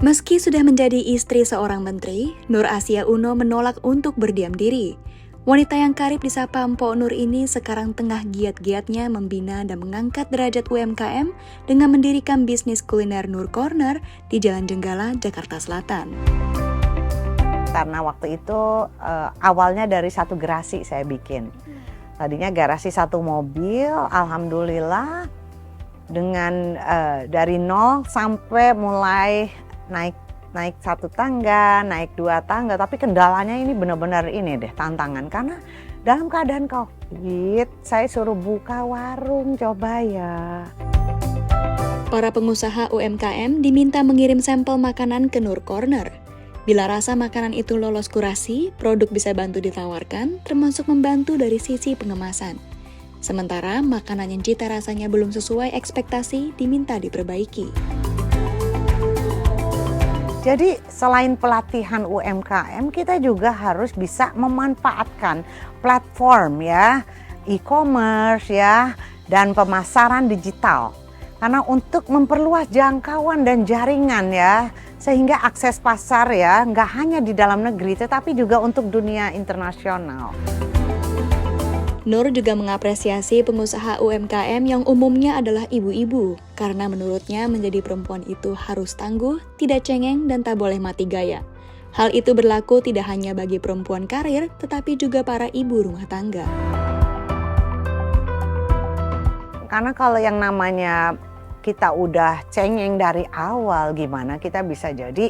Meski sudah menjadi istri seorang menteri, Nur Asia Uno menolak untuk berdiam diri. Wanita yang karib disapa Mpok Nur ini sekarang tengah giat-giatnya membina dan mengangkat derajat UMKM dengan mendirikan bisnis kuliner Nur Corner di Jalan Jenggala, Jakarta Selatan. Karena waktu itu awalnya dari satu garasi saya bikin. Tadinya garasi satu mobil, alhamdulillah dengan dari nol sampai mulai naik satu tangga, naik dua tangga, tapi kendalanya ini benar-benar ini deh tantangan karena dalam keadaan COVID saya suruh buka warung, coba ya. Para pengusaha UMKM diminta mengirim sampel makanan ke Nur Corner. Bila rasa makanan itu lolos kurasi, produk bisa bantu ditawarkan, termasuk membantu dari sisi pengemasan. Sementara makanan yang cita rasanya belum sesuai ekspektasi diminta diperbaiki. Jadi selain pelatihan UMKM, kita juga harus bisa memanfaatkan platform ya, e-commerce ya, dan pemasaran digital. Karena untuk memperluas jangkauan dan jaringan ya, sehingga akses pasar ya, nggak hanya di dalam negeri, tetapi juga untuk dunia internasional. Nur juga mengapresiasi pengusaha UMKM yang umumnya adalah ibu-ibu, karena menurutnya menjadi perempuan itu harus tangguh, tidak cengeng, dan tak boleh mati gaya. Hal itu berlaku tidak hanya bagi perempuan karir, tetapi juga para ibu rumah tangga. Karena kalau yang namanya kita udah cengeng dari awal, gimana kita bisa jadi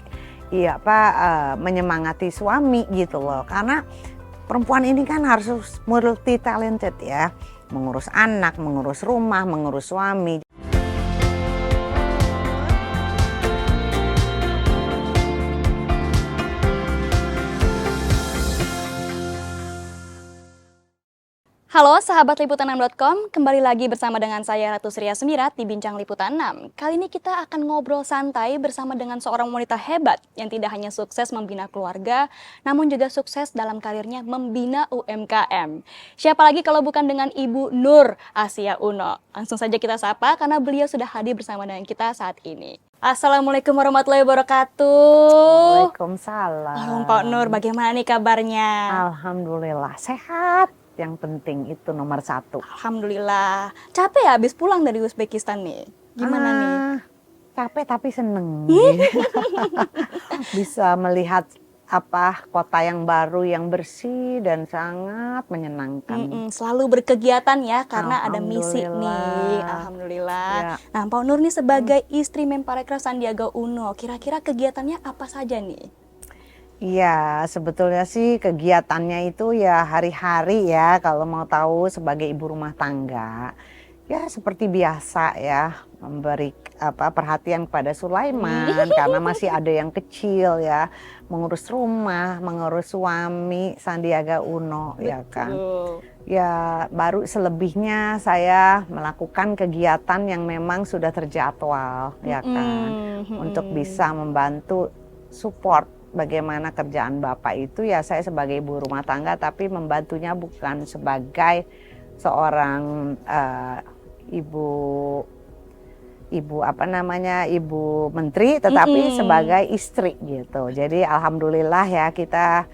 menyemangati suami gitu loh. Karena perempuan ini kan harus multi talented ya, mengurus anak, mengurus rumah, mengurus suami. Halo sahabat Liputan6.com, kembali lagi bersama dengan saya Ratu Sria Semirat di Bincang Liputan 6. Kali ini kita akan ngobrol santai bersama dengan seorang wanita hebat yang tidak hanya sukses membina keluarga, namun juga sukses dalam karirnya membina UMKM. Siapa lagi kalau bukan dengan Ibu Nur Asia Uno. Langsung saja kita sapa karena beliau sudah hadir bersama dengan kita saat ini. Assalamualaikum warahmatullahi wabarakatuh. Waalaikumsalam. Halo Pak Nur, bagaimana nih kabarnya? Alhamdulillah sehat. Yang penting itu nomor satu. Alhamdulillah. Capek ya habis pulang dari Uzbekistan nih? Gimana nih? Capek tapi seneng. Bisa melihat kota yang baru yang bersih dan sangat menyenangkan. Selalu berkegiatan ya karena ada misi nih. Alhamdulillah. Ya. Nah, Pak Nur nih sebagai istri Menparekraf Sandiaga Uno, kira-kira kegiatannya apa saja nih? Iya, sebetulnya sih kegiatannya itu ya hari-hari ya, kalau mau tahu sebagai ibu rumah tangga. Ya seperti biasa ya, memberi perhatian kepada Sulaiman karena masih ada yang kecil ya, mengurus rumah, mengurus suami Sandiaga Uno. Betul. Ya kan. Ya baru selebihnya saya melakukan kegiatan yang memang sudah terjadwal ya kan, untuk bisa membantu support bagaimana kerjaan Bapak itu ya. Saya sebagai ibu rumah tangga tapi membantunya bukan sebagai seorang ibu menteri, tetapi sebagai istri gitu. Jadi alhamdulillah ya kita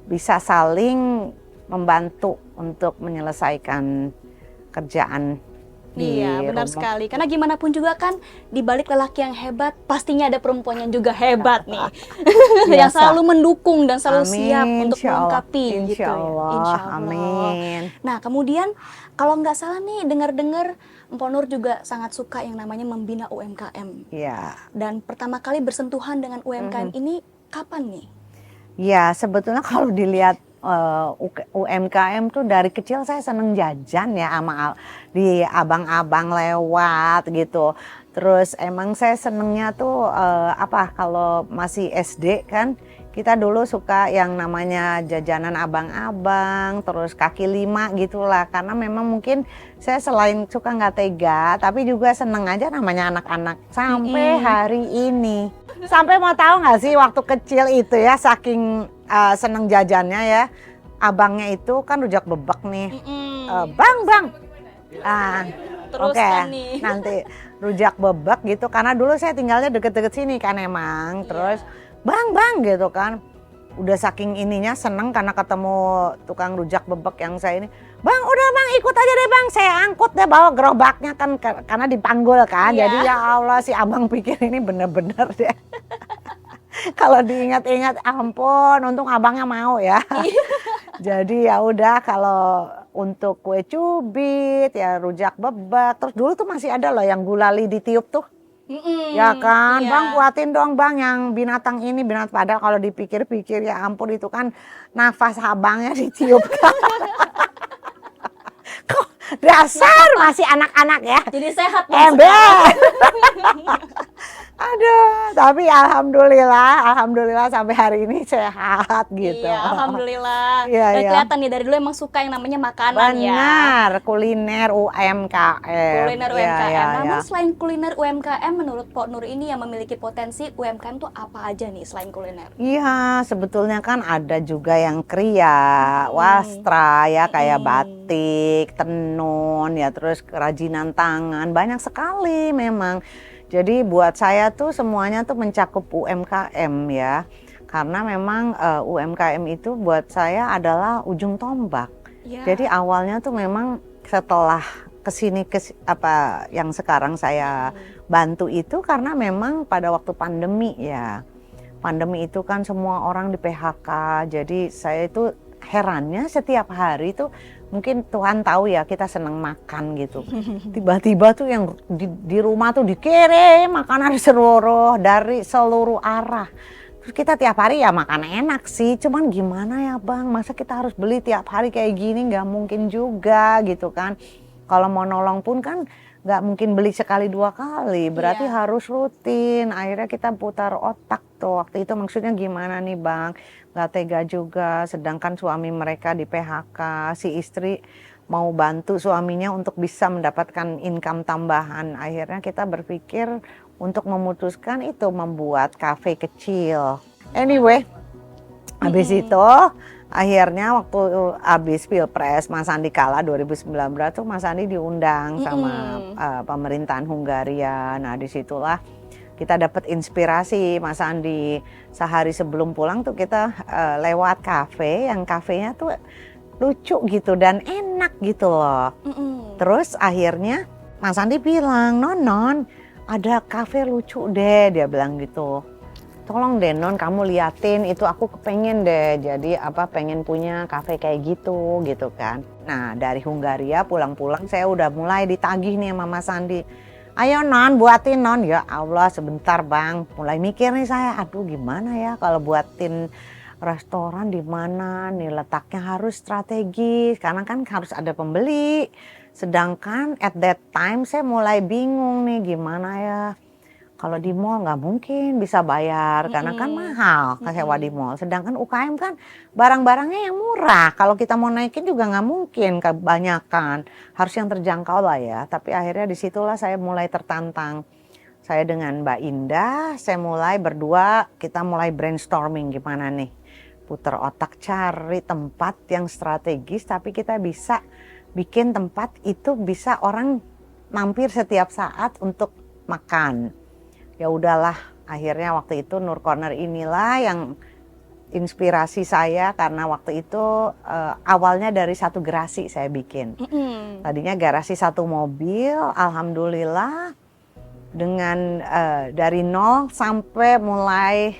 bisa saling membantu untuk menyelesaikan kerjaan. Iya, benar sekali. Karena gimana pun juga kan di balik lelaki yang hebat pastinya ada perempuan yang juga hebat nih. Yang selalu mendukung dan selalu siap untuk melengkapi gitu ya. Insya Allah. Amin. Nah, kemudian kalau nggak salah nih dengar-dengar Mpok Nur juga sangat suka yang namanya membina UMKM. Iya. Dan pertama kali bersentuhan dengan UMKM ini kapan nih? Ya, sebetulnya kalau dilihat UMKM tuh dari kecil saya seneng jajan ya sama di abang-abang lewat gitu. Terus emang saya senengnya tuh kalau masih SD kan kita dulu suka yang namanya jajanan abang-abang, terus kaki lima gitulah. Karena memang mungkin saya selain suka nggak tega, tapi juga seneng aja namanya anak-anak sampai hari ini. Sampai mau tahu nggak sih waktu kecil itu ya saking seneng jajannya ya, abangnya itu kan rujak bebek nih, bang, Terus oke, kan nih. nanti rujak bebek gitu. Karena dulu saya tinggalnya deket-deket sini kan emang. Terus bang gitu kan. Udah saking ininya seneng karena ketemu tukang rujak bebek yang saya ini. Bang udah bang ikut aja deh bang, saya angkut deh bawa gerobaknya kan karena dipanggul kan. Jadi ya Allah si abang pikir ini bener-bener deh. Kalau diingat-ingat ampun untung abangnya mau ya. Jadi ya udah kalau untuk kue cubit ya rujak bebek. Terus dulu tuh masih ada loh yang gulali ditiup tuh. Ya kan, bang buatin dong bang yang binatang ini binatang padahal kalau dipikir-pikir ya ampun itu kan nafas abangnya ditiupkan. Kok dasar masih anak-anak ya. Jadi sehat Ember. Aduh, tapi alhamdulillah sampai hari ini sehat gitu. Iya, alhamdulillah. Iya, Dan iya. kelihatan nih dari dulu emang suka yang namanya makanan ya. Benar, kuliner UMKM. Kuliner Iya, UMKM. iya, Namun iya. selain kuliner UMKM, menurut Pok Nur ini yang memiliki potensi UMKM tuh apa aja nih selain kuliner? Iya, sebetulnya kan ada juga yang kriya, wastra ya kayak batik, tenun ya terus kerajinan tangan, banyak sekali memang. Jadi buat saya tuh semuanya tuh mencakup UMKM ya. Karena memang UMKM itu buat saya adalah ujung tombak. Ya. Jadi awalnya tuh memang setelah kesini apa yang sekarang saya bantu itu karena memang pada waktu pandemi ya. Pandemi itu kan semua orang di PHK. Jadi saya itu herannya setiap hari tuh mungkin Tuhan tahu ya kita seneng makan gitu. Tiba-tiba tuh yang di rumah tuh dikirim makanan dari seluruh arah. Terus kita tiap hari ya makan enak sih, cuman gimana ya bang, masa kita harus beli tiap hari kayak gini, nggak mungkin juga gitu kan. Kalau mau nolong pun kan nggak mungkin beli sekali dua kali, berarti harus rutin. Akhirnya kita putar otak tuh waktu itu maksudnya gimana nih bang, nggak tega juga. Sedangkan suami mereka di PHK, si istri mau bantu suaminya untuk bisa mendapatkan income tambahan. Akhirnya kita berpikir untuk memutuskan itu membuat kafe kecil. Anyway, habis itu akhirnya waktu habis Pilpres Mas Andi kalah 2019 tuh Mas Andi diundang sama pemerintahan Hungaria. Nah disitulah kita dapat inspirasi Mas Andi. Sehari sebelum pulang tuh kita lewat kafe yang kafenya tuh lucu gitu dan enak gitu loh. Terus akhirnya Mas Andi bilang, non ada kafe lucu deh, dia bilang gitu. Tolong deh non kamu liatin itu aku kepengen deh jadi pengen punya kafe kayak gitu kan. Nah dari Hungaria pulang-pulang saya udah mulai ditagih nih sama Mas Andi. Ayo non buatin non, ya Allah sebentar bang. Mulai mikir nih saya, aduh gimana ya kalau buatin restoran di mana nih letaknya harus strategis karena kan harus ada pembeli. Sedangkan at that time saya mulai bingung nih gimana ya. Kalau di mall nggak mungkin bisa bayar karena kan mahal sewa di mall. Sedangkan UKM kan barang-barangnya yang murah. Kalau kita mau naikin juga nggak mungkin kebanyakan. Harus yang terjangkau lah ya. Tapi akhirnya disitulah saya mulai tertantang. Saya dengan Mbak Indah, saya mulai berdua kita mulai brainstorming gimana nih. Putar otak cari tempat yang strategis tapi kita bisa bikin tempat itu bisa orang mampir setiap saat untuk makan. Ya udahlah, akhirnya waktu itu Nur Corner inilah yang inspirasi saya karena waktu itu awalnya dari satu garasi saya bikin. Tadinya garasi satu mobil, alhamdulillah dengan dari nol sampai mulai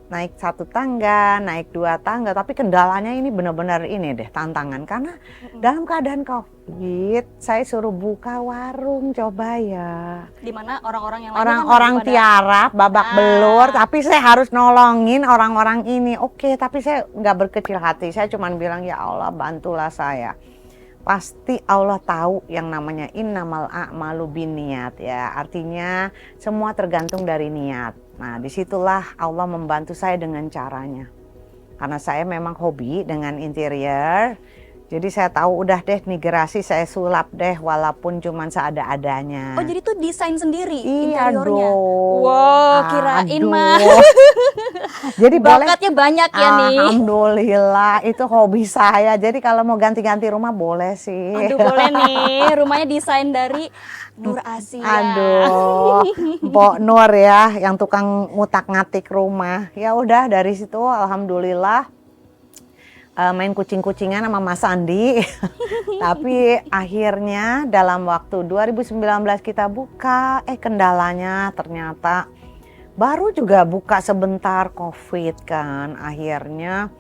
naik satu tangga, naik dua tangga, tapi kendalanya ini benar-benar ini deh tantangan karena dalam keadaan COVID saya suruh buka warung coba ya. Dimana orang-orang yang orang-orang tiarap babak belur, tapi saya harus nolongin orang-orang ini. Oke, tapi saya nggak berkecil hati, saya cuma bilang ya Allah bantulah saya. Pasti Allah tahu yang namanya innamal a'malu binniyat ya, artinya semua tergantung dari niat. Nah disitulah Allah membantu saya dengan caranya. Karena saya memang hobi dengan interior, Jadi saya tahu udah deh nih gerasi saya sulap deh walaupun cuman seada-adanya. Oh, jadi itu desain sendiri Iya interiornya? dong. Wow, kirain mah. Aduh. Jadi boleh. Bakatnya banyak ya nih. Alhamdulillah itu hobi saya. Jadi kalau mau ganti-ganti rumah boleh sih. Aduh, boleh nih. Rumahnya desain dari Nur Asia. Aduh, Mbok Nur ya, yang tukang ngutak-ngatik rumah. Ya udah dari situ, alhamdulillah main kucing-kucingan sama Mas Andi. Tapi akhirnya dalam waktu 2019 kita buka, kendalanya ternyata baru juga buka sebentar COVID kan. Akhirnya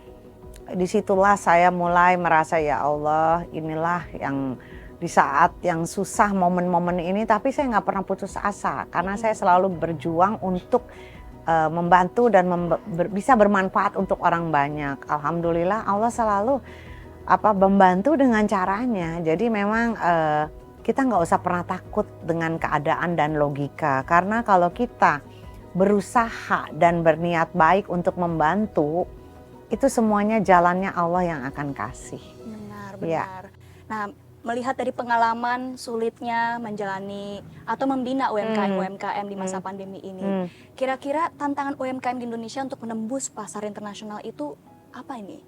disitulah saya mulai merasa ya Allah, inilah yang di saat yang susah momen-momen ini, tapi saya nggak pernah putus asa karena saya selalu berjuang untuk membantu dan bisa bermanfaat untuk orang banyak. Alhamdulillah Allah selalu membantu dengan caranya. Jadi memang kita nggak usah pernah takut dengan keadaan dan logika, karena kalau kita berusaha dan berniat baik untuk membantu, itu semuanya jalannya Allah yang akan kasih. Benar. Ya. Nah, melihat dari pengalaman sulitnya menjalani atau membina UMKM di masa pandemi ini, kira-kira tantangan UMKM di Indonesia untuk menembus pasar internasional itu apa ini?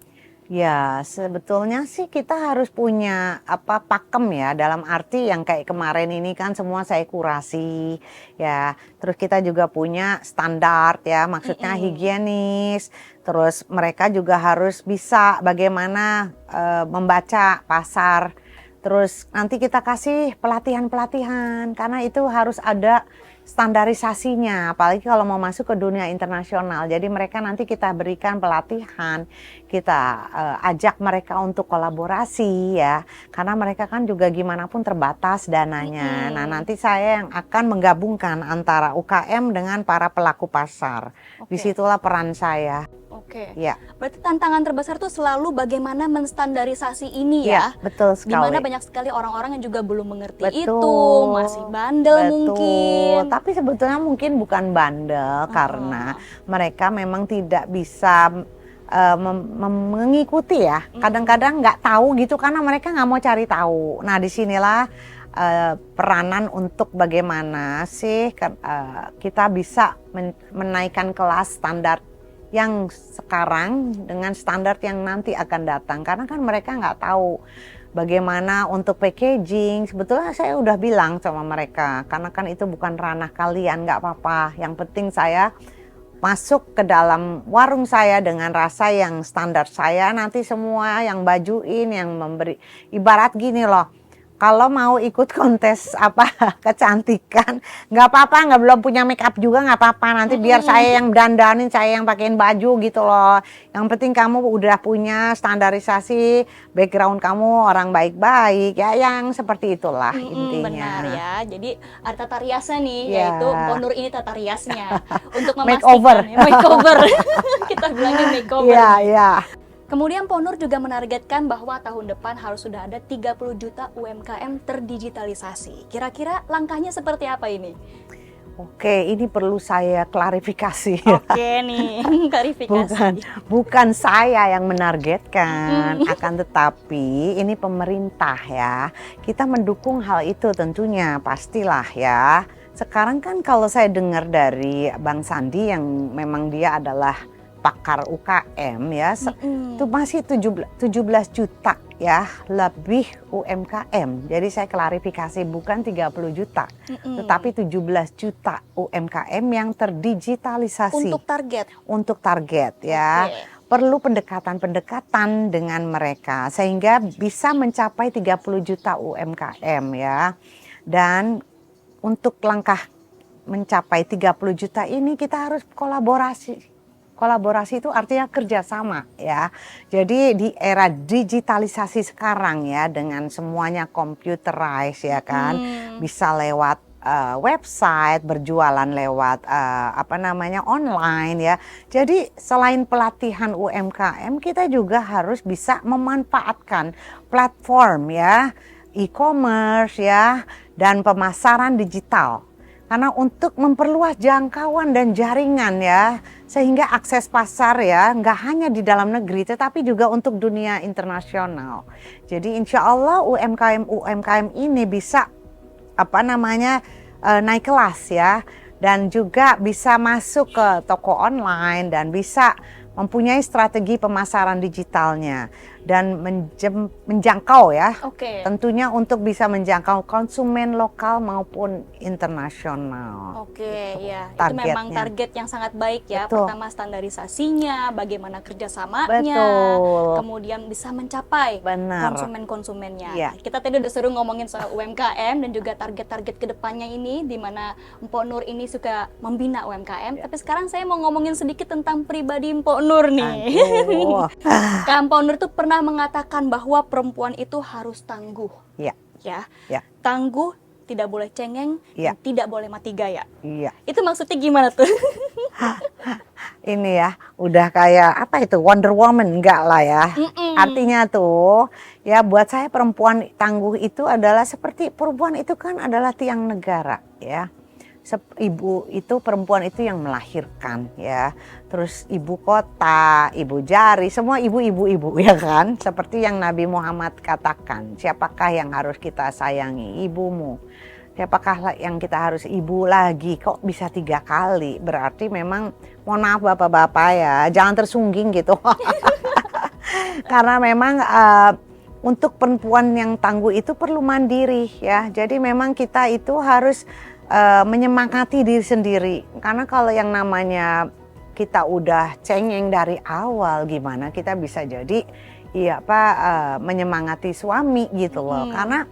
Ya, sebetulnya sih kita harus punya pakem ya, dalam arti yang kayak kemarin ini kan semua saya kurasi ya. Terus kita juga punya standar ya, maksudnya higienis. Terus mereka juga harus bisa bagaimana membaca pasar. Terus nanti kita kasih pelatihan-pelatihan karena itu harus ada standarisasinya, apalagi kalau mau masuk ke dunia internasional. Jadi mereka nanti kita berikan pelatihan, kita ajak mereka untuk kolaborasi ya, karena mereka kan juga gimana pun terbatas dananya. Nah nanti saya yang akan menggabungkan antara UKM dengan para pelaku pasar. Disitulah peran saya. Oke. Ya. Berarti tantangan terbesar tuh selalu bagaimana menstandarisasi ini ya. Betul sekali. Dimana banyak sekali orang-orang yang juga belum mengerti itu, Betul. masih bandel mungkin. Tapi sebetulnya mungkin bukan bandel karena mereka memang tidak bisa mengikuti ya. Kadang-kadang nggak tahu gitu karena mereka nggak mau cari tahu. Nah disinilah peranan untuk bagaimana sih kita bisa menaikkan kelas standar yang sekarang dengan standar yang nanti akan datang, karena kan mereka nggak tahu bagaimana untuk packaging. Sebetulnya saya udah bilang sama mereka, karena kan itu bukan ranah kalian, nggak apa-apa. Yang penting saya masuk ke dalam warung saya dengan rasa yang standar saya, nanti semua yang bajuin, yang memberi, ibarat gini loh. Kalau mau ikut kontes kecantikan, nggak apa-apa, nggak belum punya make up juga nggak apa-apa. Nanti biar saya yang dandanin, saya yang pakein baju gitu loh. Yang penting kamu udah punya standarisasi, background kamu orang baik-baik ya, yang seperti itulah intinya. Benar ya. Jadi ada tata riasnya nih, yaitu Ponur ini tata riasnya untuk Makeover. memastikan makeover. Kita bilangnya makeover. Iya, iya. Kemudian Ponur juga menargetkan bahwa tahun depan harus sudah ada 30 juta UMKM terdigitalisasi. Kira-kira langkahnya seperti apa ini? Oke, ini perlu saya klarifikasi. Oke nih, klarifikasi. Bukan saya yang menargetkan, akan tetapi ini pemerintah ya. Kita mendukung hal itu tentunya, pastilah ya. Sekarang kan kalau saya dengar dari Bang Sandi yang memang dia adalah pakar UKM ya, itu masih 17 juta ya lebih UMKM. Jadi saya klarifikasi, bukan 30 juta, tetapi 17 juta UMKM yang terdigitalisasi. Untuk target ya. Perlu pendekatan-pendekatan dengan mereka sehingga bisa mencapai 30 juta UMKM ya. Dan untuk langkah mencapai 30 juta ini kita harus kolaborasi. Kolaborasi itu artinya kerjasama ya. Jadi di era digitalisasi sekarang ya, dengan semuanya computerized ya kan, bisa lewat website, berjualan lewat online ya. Jadi selain pelatihan UMKM, kita juga harus bisa memanfaatkan platform ya, e-commerce ya, dan pemasaran digital. Karena untuk memperluas jangkauan dan jaringan ya, sehingga akses pasar ya nggak hanya di dalam negeri tetapi juga untuk dunia internasional. Jadi insya Allah UMKM ini bisa naik kelas ya, dan juga bisa masuk ke toko online dan bisa mempunyai strategi pemasaran digitalnya dan menjangkau ya. Oke. Tentunya untuk bisa menjangkau konsumen lokal maupun internasional. Oke, Gitu, ya. Itu targetnya. memang target yang sangat baik ya. Betul. Pertama standarisasinya, bagaimana kerjasamanya, Betul. kemudian bisa mencapai Benar. konsumen-konsumennya. Iya. Kita tadi udah seru ngomongin soal UMKM dan juga target-target kedepannya ini, di mana Mpok Nur ini suka membina UMKM. Iya. Tapi sekarang saya mau ngomongin sedikit tentang pribadi Mpok Nur nih. Aduh. Kak Mpok Nur tuh pernah mengatakan bahwa perempuan itu harus tangguh. Iya. Ya. Ya. Tangguh, tidak boleh cengeng, Iya. dan tidak boleh mati gaya. Iya. Itu maksudnya gimana tuh? Ini ya, udah kayak apa itu Wonder Woman, enggak lah ya. Artinya tuh, ya buat saya perempuan tangguh itu adalah seperti perempuan itu kan adalah tiang negara ya. Ibu itu perempuan itu yang melahirkan ya. Terus ibu kota, ibu jari, semua ibu-ibu ya kan. Seperti yang Nabi Muhammad katakan, siapakah yang harus kita sayangi? Ibumu. Siapakah yang kita harus ibu lagi? Kok bisa 3 kali? Berarti memang mohon maaf bapak-bapak ya, jangan tersungging gitu. Karena memang untuk perempuan yang tangguh itu perlu mandiri ya. Jadi memang kita itu harus menyemangati diri sendiri. Karena kalau yang namanya kita udah cengeng dari awal, gimana kita bisa jadi menyemangati suami gitu loh. Karena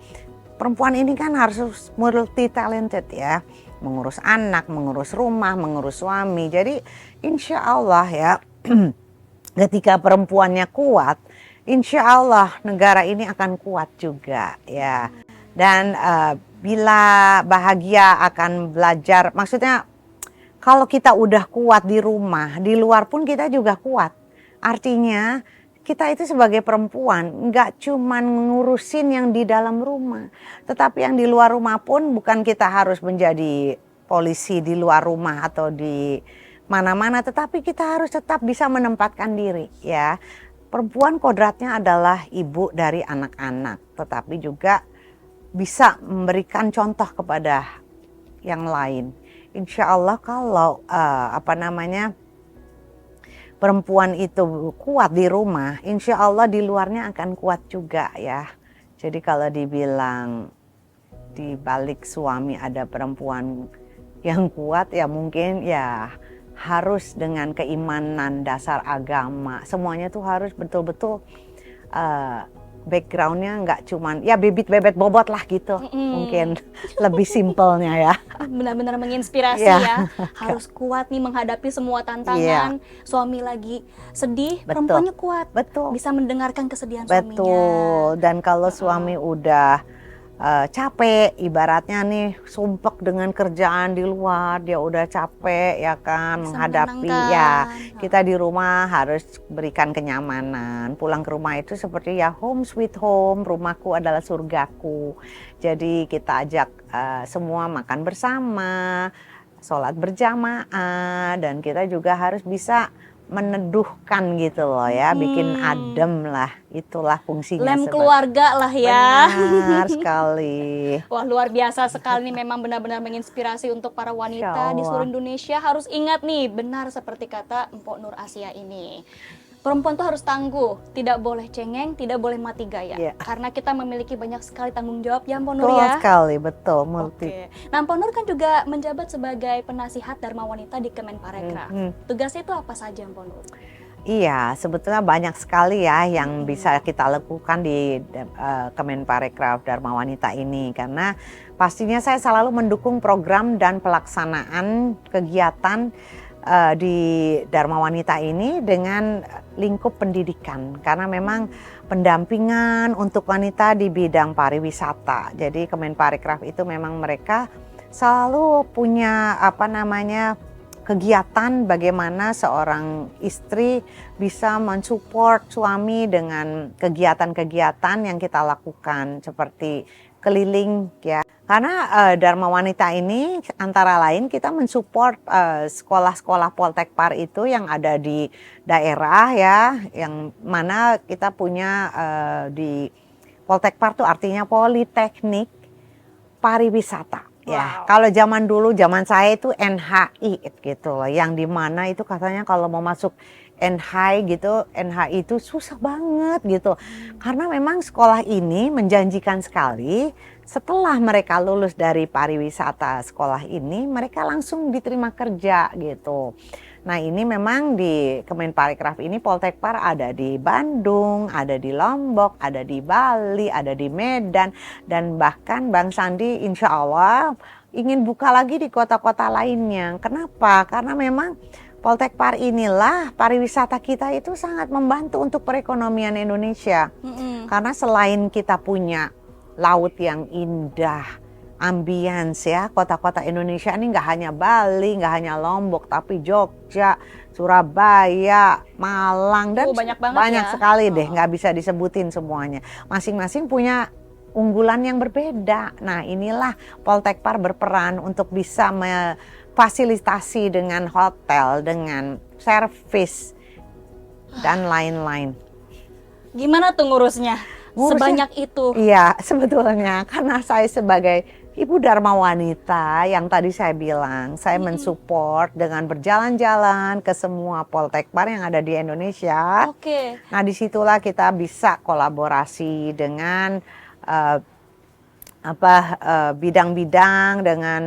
perempuan ini kan harus multi talented ya, mengurus anak, mengurus rumah, mengurus suami. Jadi insya Allah ya, ketika perempuannya kuat, insya Allah negara ini akan kuat juga ya. Dan bila bahagia akan belajar, maksudnya kalau kita udah kuat di rumah, di luar pun kita juga kuat. Artinya kita itu sebagai perempuan nggak cuman ngurusin yang di dalam rumah, tetapi yang di luar rumah pun bukan kita harus menjadi polisi di luar rumah atau di mana-mana, tetapi kita harus tetap bisa menempatkan diri ya. Perempuan kodratnya adalah ibu dari anak-anak, tetapi juga bisa memberikan contoh kepada yang lain. Insya Allah kalau perempuan itu kuat di rumah, insya Allah di luarnya akan kuat juga ya. Jadi kalau dibilang di balik suami ada perempuan yang kuat ya mungkin ya harus dengan keimanan dasar agama. Semuanya tuh harus betul-betul backgroundnya nggak cuman ya bebet bobot lah gitu. Mungkin lebih simpelnya ya. Benar-benar menginspirasi Iya. ya. Harus kuat nih menghadapi semua tantangan. Suami lagi sedih, Betul. perempuannya kuat. Betul. Bisa mendengarkan kesedihan suaminya. Betul. Dan kalau suami udah capek, ibaratnya nih sumpek dengan kerjaan di luar, dia udah capek ya kan, Bisa menghadapi menenangkan. ya kita di rumah harus berikan kenyamanan. Pulang ke rumah itu seperti ya home sweet home, rumahku adalah surgaku. Jadi kita ajak semua makan bersama, sholat berjamaah, dan kita juga harus bisa meneduhkan gitu loh ya, bikin adem lah, itulah fungsinya. Lem keluarga lah ya. Benar sekali. Wah, luar biasa sekali nih, memang benar-benar menginspirasi untuk para wanita di seluruh Indonesia. Harus ingat nih, benar seperti kata Mpok Nur Asia ini. Perempuan tuh harus tangguh, tidak boleh cengeng, tidak boleh mati gaya. Iya. Karena kita memiliki banyak sekali tanggung jawab ya Mpok Nur Betul ya. sekali, betul, multi. Oke. Nah, Mpok Nur kan juga menjabat sebagai penasihat Dharma Wanita di Kemenparekraf. Tugasnya itu apa saja Mpok Nur? Iya, sebetulnya banyak sekali ya yang bisa kita lakukan di Kemenparekraf Dharma Wanita ini, karena pastinya saya selalu mendukung program dan pelaksanaan kegiatan di Dharma Wanita ini dengan lingkup pendidikan, karena memang pendampingan untuk wanita di bidang pariwisata. Jadi Kemenparekraf itu memang mereka selalu punya kegiatan bagaimana seorang istri bisa mensupport suami dengan kegiatan-kegiatan yang kita lakukan, seperti keliling ya. Karena Dharma Wanita ini antara lain kita mensupport sekolah-sekolah Poltekpar itu yang ada di daerah ya, yang mana kita punya di Poltekpar tuh artinya Politeknik Pariwisata. Ya, Wow. kalau zaman dulu, zaman saya itu NHI gitu loh, yang dimana itu katanya kalau mau masuk NHI gitu, NHI itu susah banget gitu, karena memang sekolah ini menjanjikan sekali. Setelah mereka lulus dari pariwisata sekolah ini, mereka langsung diterima kerja gitu. Nah ini memang di Kemenparekraf ini Poltekpar ada di Bandung, ada di Lombok, ada di Bali, ada di Medan, dan bahkan Bang Sandi insya Allah ingin buka lagi di kota-kota lainnya. Kenapa? Karena memang Poltekpar inilah pariwisata kita itu sangat membantu untuk perekonomian Indonesia. Karena selain kita punya laut yang indah, ambience ya, kota-kota Indonesia ini nggak hanya Bali, nggak hanya Lombok, tapi Jogja, Surabaya, Malang, dan Banyak banget ya. sekali deh, nggak bisa disebutin semuanya. Masing-masing punya unggulan yang berbeda. Nah inilah Poltekpar berperan untuk bisa memfasilitasi dengan hotel, dengan servis, dan lain-lain. Gimana tuh ngurusnya? Sebanyak itu. Iya, sebetulnya karena saya sebagai Ibu Dharma Wanita yang tadi saya bilang, saya mensupport dengan berjalan-jalan ke semua Poltekpar yang ada di Indonesia. Oke. Nah, disitulah kita bisa kolaborasi dengan bidang-bidang, dengan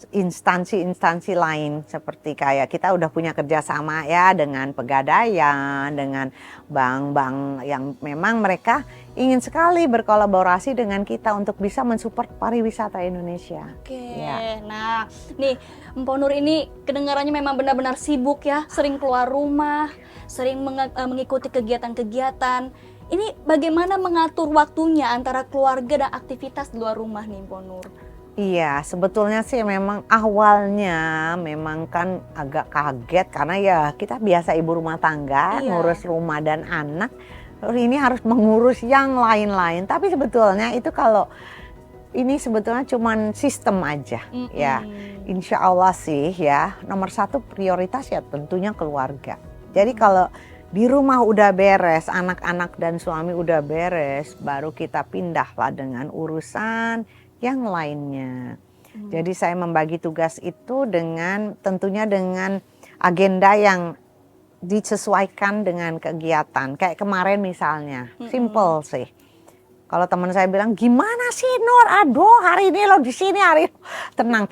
instansi-instansi lain, seperti kayak kita udah punya kerjasama ya dengan Pegadaian, dengan bank-bank yang memang mereka ingin sekali berkolaborasi dengan kita untuk bisa mensupport pariwisata Indonesia. Oke. Ya. Nah, nih Mpok Nur ini kedengarannya memang benar-benar sibuk ya, sering keluar rumah, sering mengikuti kegiatan-kegiatan. Ini bagaimana mengatur waktunya antara keluarga dan aktivitas di luar rumah nih Mpok Nur? Iya, sebetulnya sih memang awalnya memang kan agak kaget karena ya kita biasa ibu rumah tangga, Iya. ngurus rumah dan anak, terus ini harus mengurus yang lain-lain. Tapi sebetulnya itu kalau ini sebetulnya cuman sistem aja ya. Insya Allah sih ya, nomor satu prioritas ya tentunya keluarga. Jadi kalau di rumah udah beres, anak-anak dan suami udah beres, baru kita pindahlah dengan urusan yang lainnya. Jadi saya membagi tugas itu dengan tentunya dengan agenda yang disesuaikan dengan kegiatan. Kayak kemarin misalnya, simple sih. Kalau teman saya bilang, gimana sih Nur? Aduh, hari ini lo di sini, hari ini. Tenang,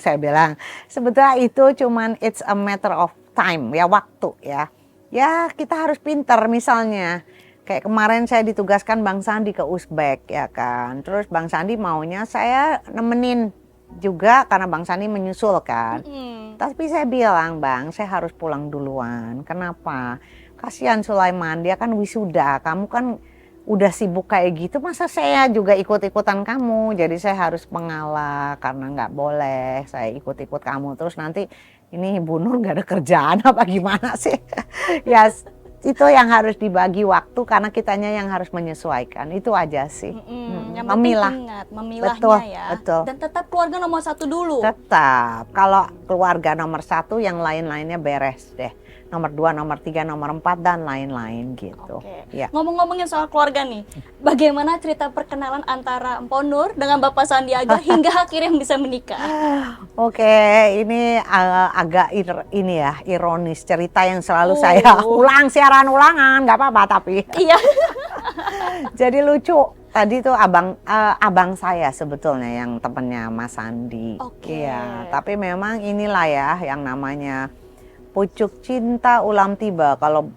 saya bilang. Sebetulnya itu cuman it's a matter of time, ya waktu ya. Ya kita harus pintar misalnya. Kayak kemarin saya ditugaskan Bang Sandi ke Uzbek ya kan. Terus Bang Sandi maunya saya nemenin juga karena Bang Sandi menyusul kan. Tapi saya bilang, Bang, saya harus pulang duluan. Kenapa? Kasihan Sulaiman, dia kan wisuda. Kamu kan udah sibuk kayak gitu, masa saya juga ikut-ikutan kamu. Jadi saya harus mengalah karena nggak boleh saya ikut-ikut kamu. Terus nanti ini Bu Nur nggak ada kerjaan apa gimana sih? Ya itu yang harus dibagi waktu karena kitanya yang harus menyesuaikan. Itu aja sih. Yang penting Memilah. ingat, memilahnya Betul, ya. betul. Dan tetap keluarga nomor satu dulu. Tetap, kalau keluarga nomor satu yang lain-lainnya beres deh. Nomor 2, nomor 3, nomor 4 dan lain-lain gitu. Oke. Ya. Ngomong-ngomongin soal keluarga nih, bagaimana cerita perkenalan antara Mpok Nur dengan Bapak Sandiaga hingga akhirnya bisa menikah? Oke, ini agak ini ya ironis, cerita yang selalu saya ulang, siaran ulangan, nggak apa-apa tapi. Iya. Jadi lucu. Tadi tuh abang saya sebetulnya yang temennya Mas Sandi. Oke. Iya, tapi memang inilah ya yang namanya pucuk cinta ulam tiba. Kalau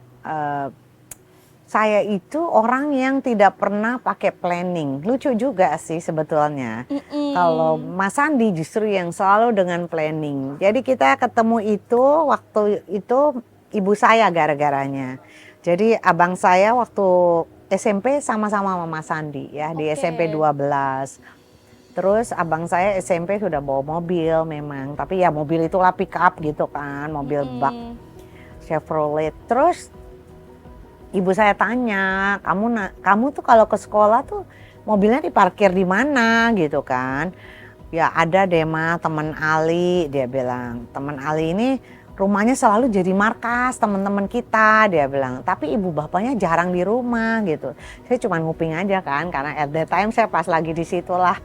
saya itu orang yang tidak pernah pakai planning. Lucu juga sih sebetulnya. Kalau Mas Sandi justru yang selalu dengan planning. Jadi kita ketemu itu waktu itu ibu saya gara-garanya. Jadi abang saya waktu SMP sama-sama sama Mas Sandi ya, di SMP 12. Terus abang saya SMP sudah bawa mobil memang, tapi ya mobil itulah pick up gitu kan, mobil bak Chevrolet. Terus ibu saya tanya, kamu tuh kalau ke sekolah tuh mobilnya diparkir di mana gitu kan. Ya ada deh mah teman Ali, dia bilang. Teman Ali ini rumahnya selalu jadi markas teman-teman kita, dia bilang. Tapi ibu bapaknya jarang di rumah gitu. Saya cuma nguping aja kan, karena at that time saya pas lagi di situ lah.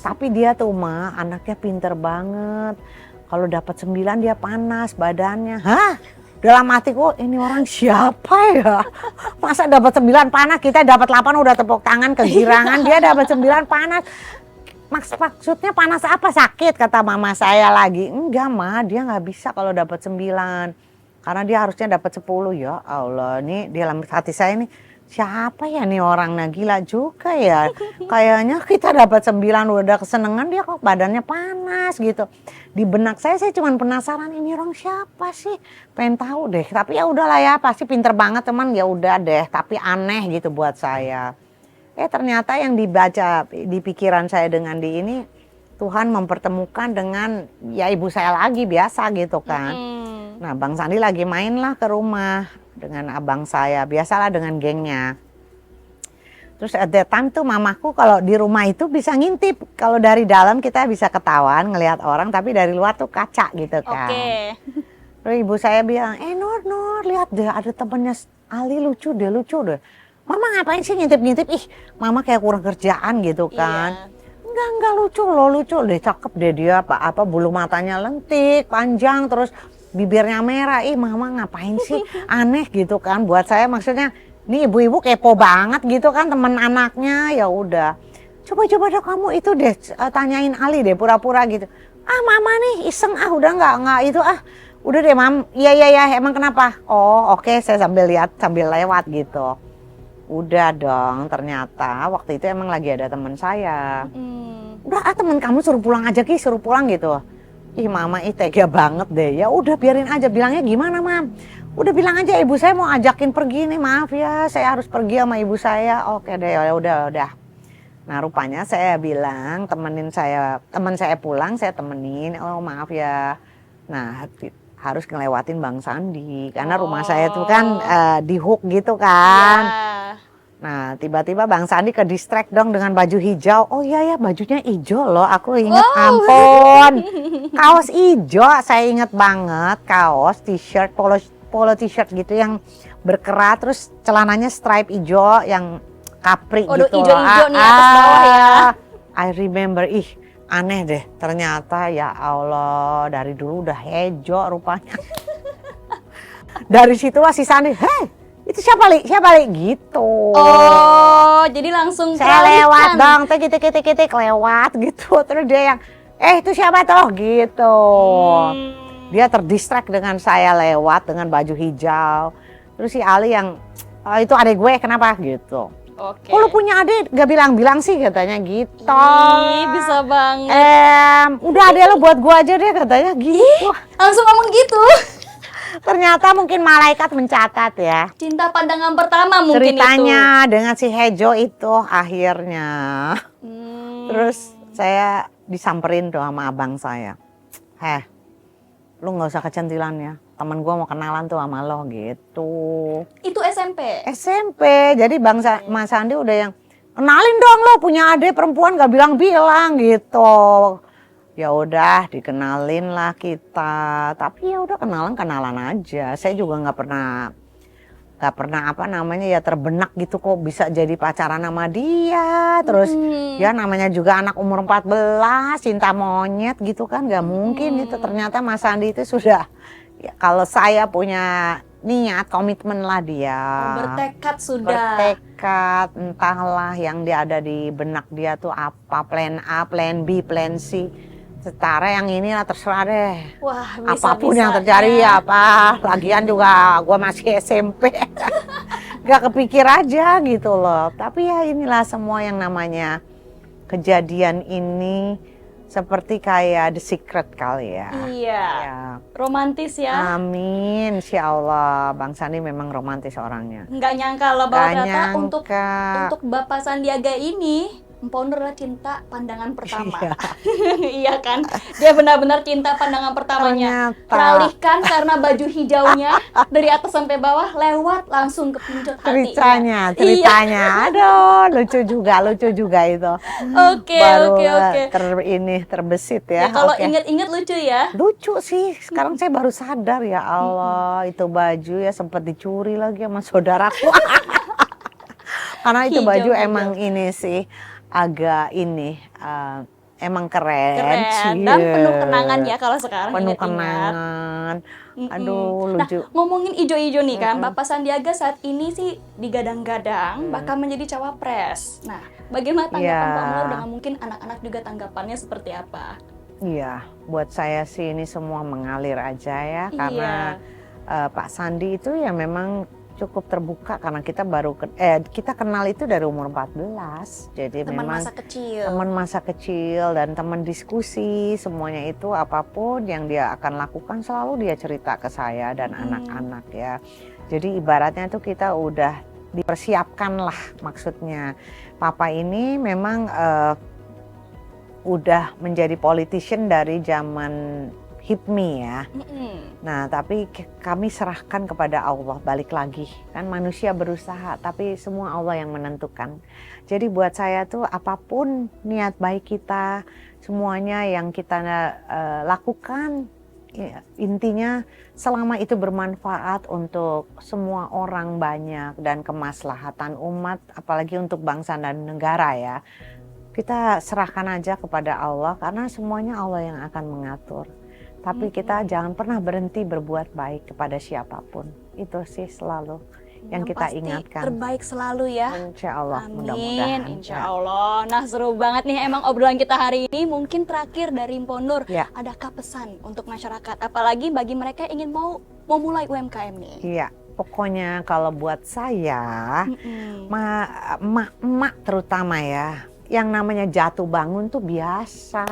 Tapi dia tuh mah anaknya pinter banget. Kalau dapat 9 dia panas badannya. Hah? Dalam hatiku ini orang siapa ya? Masa dapat 9 panas, kita dapat 8 udah tepuk tangan kegirangan, dia dapat 9 panas. Maksudnya panas apa, sakit, kata mama saya lagi. Enggak mah, dia nggak bisa kalau dapat 9. Karena dia harusnya dapat 10. Ya Allah, nih di dalam hati saya nih, siapa ya nih orang, nah gila juga ya. Kayaknya kita dapat 9 udah kesenengan, dia kok badannya panas gitu. Di benak saya cuma penasaran ini orang siapa sih, pengen tahu deh. Tapi ya udahlah ya, pasti pinter banget teman, ya udah deh. Tapi aneh gitu buat saya. Ternyata yang dibaca di pikiran saya dengan di ini, Tuhan mempertemukan dengan ya ibu saya lagi biasa gitu kan. Nah Bang Sandi lagi main lah ke rumah dengan abang saya, biasalah dengan gengnya. Terus at that time tuh mamaku kalau di rumah itu bisa ngintip. Kalau dari dalam kita bisa ketahuan ngelihat orang, tapi dari luar tuh kaca gitu kan. Terus ibu saya bilang, Nur lihat deh ada temennya Ali lucu deh. Mama ngapain sih ngintip-ngintip? Ih, mama kayak kurang kerjaan gitu kan. Iya. Enggak lucu deh, cakep deh dia, apa bulu matanya lentik, panjang, terus bibirnya merah. Ih, mama ngapain sih? Aneh gitu kan buat saya, maksudnya nih ibu-ibu kepo banget gitu kan teman anaknya. Ya udah. Coba deh kamu itu deh tanyain Ali deh pura-pura gitu. Ah, mama nih iseng udah enggak itu Udah deh, Mam. Iya, emang kenapa? Oh, oke, saya sambil lewat gitu. Udah dong, ternyata waktu itu emang lagi ada teman saya. Udah teman kamu suruh pulang aja suruh pulang gitu. Ih mama tega banget deh. Ya udah biarin aja, bilangnya gimana Mam? Udah bilang aja ibu saya mau ajakin pergi nih, maaf ya saya harus pergi sama ibu saya. Oke deh, udah. Nah rupanya saya bilang teman saya pulang saya temenin. Oh maaf ya. Nah harus ngelewatin Bang Sandi karena rumah saya tuh kan di hook gitu kan. Nah tiba-tiba Bang Sandi ke distract dong dengan baju hijau. Oh iya ya bajunya hijau loh, aku inget. Ampun, kaos hijau saya inget banget, kaos t-shirt polo t-shirt gitu yang berkerat, terus celananya stripe hijau yang kapri gitu. Hijau-hijau nih atas bawah ya. I remember, aneh deh, ternyata ya Allah dari dulu udah hijau rupanya. Dari situ si Sandi, hei itu siapa li gitu. Oh jadi langsung saya lewat dong, titik lewat gitu. Terus dia yang, itu siapa toh gitu. Dia terdistract dengan saya lewat dengan baju hijau. Terus si Ali yang, itu adek gue kenapa gitu. Oke. Kalau punya adik gak bilang sih katanya gitu. Ih, bisa banget. Udah adek lo buat gue aja deh katanya gitu. Langsung ngomong gitu. Ternyata mungkin malaikat mencatat ya. Cinta pandangan pertama mungkin ceritanya itu. Dengan si Hejo itu akhirnya. Terus saya disamperin tuh sama abang saya. Lu gak usah kecantilan ya. Temen gue mau kenalan tuh sama lo gitu. Itu SMP? SMP. Jadi Mas Sandi udah yang, kenalin dong lo punya adik perempuan gak bilang-bilang gitu. Ya udah dikenalin lah kita. Tapi ya udah kenalan aja. Saya juga nggak pernah terbenak gitu kok bisa jadi pacaran sama dia. Terus ya namanya juga anak umur 14 cinta monyet gitu kan nggak mungkin itu. Ternyata Mas Sandi itu sudah ya, kalau saya punya niat komitmen lah dia. Bertekad sudah. Bertekad, entahlah yang dia ada di benak dia tuh apa, plan A, plan B, plan C. Setara yang ini lah terserah deh. Wah, apapun yang terjadi ya apa. Lagian juga gue masih SMP. Gak kepikir aja gitu loh. Tapi ya inilah semua yang namanya kejadian ini seperti kayak The Secret kali ya. Iya. Ya. Romantis ya. Amin. Insya Allah Bang Sandi memang romantis orangnya. Nggak nyangka loh bahwa ternyata untuk Bapak Sandiaga ini Mpo Nur adalah cinta pandangan pertama. Iya. Iya kan? Dia benar-benar cinta pandangan pertamanya. Ternyata. Teralihkan karena baju hijaunya dari atas sampai bawah lewat langsung ke pincut hatinya. Ceritanya, aduh lucu juga itu. Oke, Baru oke. terbesit Ya, ya. kalau Oke. inget-inget lucu ya. Lucu sih, sekarang saya baru sadar ya Allah, itu baju ya sempat dicuri lagi sama saudaraku. Karena itu baju Hijau-hijau. emang ini sih agak ini emang keren sih. Keren dan penuh kenangan ya kalau sekarang Penuh ingat-ingat. kenangan. Mm-mm. Aduh Nah, lucu. ngomongin ijo-ijo nih kan, Bapak Sandiaga saat ini sih digadang-gadang bakal menjadi cawapres. Nah, bagaimana tanggapan Iya. Pak Nur dengan mungkin anak-anak juga tanggapannya seperti apa? Iya, buat saya sih ini semua mengalir aja ya, karena Pak Sandi itu ya memang cukup terbuka karena kita kenal itu dari umur 14. Jadi Teman memang masa kecil. teman masa kecil dan teman diskusi, semuanya itu apapun yang dia akan lakukan selalu dia cerita ke saya dan anak-anak ya. Jadi ibaratnya tuh kita udah dipersiapkan lah, maksudnya Papa ini memang udah menjadi politician dari zaman HIPMI ya. Nah, tapi kami serahkan kepada Allah, balik lagi. Kan manusia berusaha, tapi semua Allah yang menentukan. Jadi buat saya tuh apapun niat baik kita, semuanya yang kita lakukan, intinya selama itu bermanfaat untuk semua orang banyak dan kemaslahatan umat, apalagi untuk bangsa dan negara ya. Kita serahkan aja kepada Allah karena semuanya Allah yang akan mengatur. Tapi kita jangan pernah berhenti berbuat baik kepada siapapun. Itu sih selalu yang kita pasti ingatkan. Terbaik selalu ya. Insya Allah, Amin, mudah-mudahan. insya Allah. Nah, seru banget nih emang obrolan kita hari ini. Mungkin terakhir dari Mpo Nur, Ya. adakah pesan untuk masyarakat? Apalagi bagi mereka yang ingin mau mulai UMKM nih. Iya, pokoknya kalau buat saya, Mm-mm. emak-emak terutama ya, yang namanya jatuh bangun tuh biasa.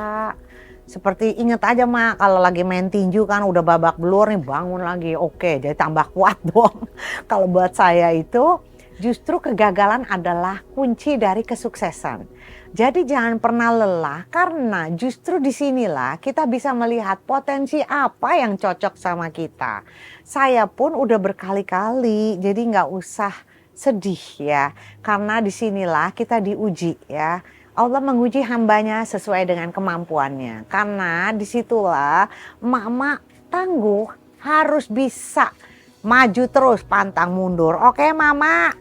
Seperti inget aja Mak, kalau lagi main tinju kan udah babak belur nih, bangun lagi, oke, jadi tambah kuat dong. Kalau buat saya itu justru kegagalan adalah kunci dari kesuksesan. Jadi jangan pernah lelah karena justru disinilah kita bisa melihat potensi apa yang cocok sama kita. Saya pun udah berkali-kali, jadi nggak usah sedih ya, karena disinilah kita diuji ya. Allah menguji hambanya sesuai dengan kemampuannya. Karena disitulah emak-emak tangguh harus bisa maju terus pantang mundur. Oke Mama,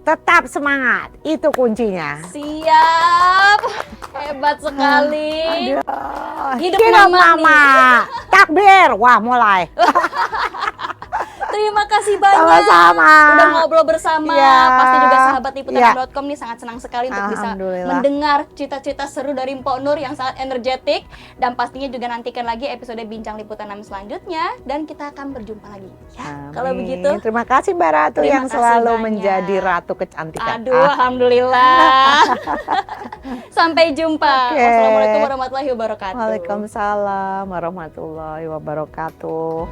tetap semangat. Itu kuncinya. Siap, hebat sekali. Hidup Mama nih. Takbir, wah mulai. Terima kasih banyak. Sama-sama. Udah ngobrol bersama. Ya. Pasti juga sahabat Ya. liputan.com nih sangat senang sekali untuk bisa Alhamdulillah. mendengar cita-cita seru dari Mpo Nur yang sangat energetik. Dan pastinya juga nantikan lagi episode Bincang Liputan 6 selanjutnya. Dan kita akan berjumpa lagi. Ya, kalau Amin. begitu. Terima kasih Mbak Ratu Terima yang kasih selalu banyak. menjadi ratu kecantikan. Aduh, alhamdulillah. Sampai jumpa. Oke. Wassalamualaikum warahmatullahi wabarakatuh. Waalaikumsalam warahmatullahi wabarakatuh.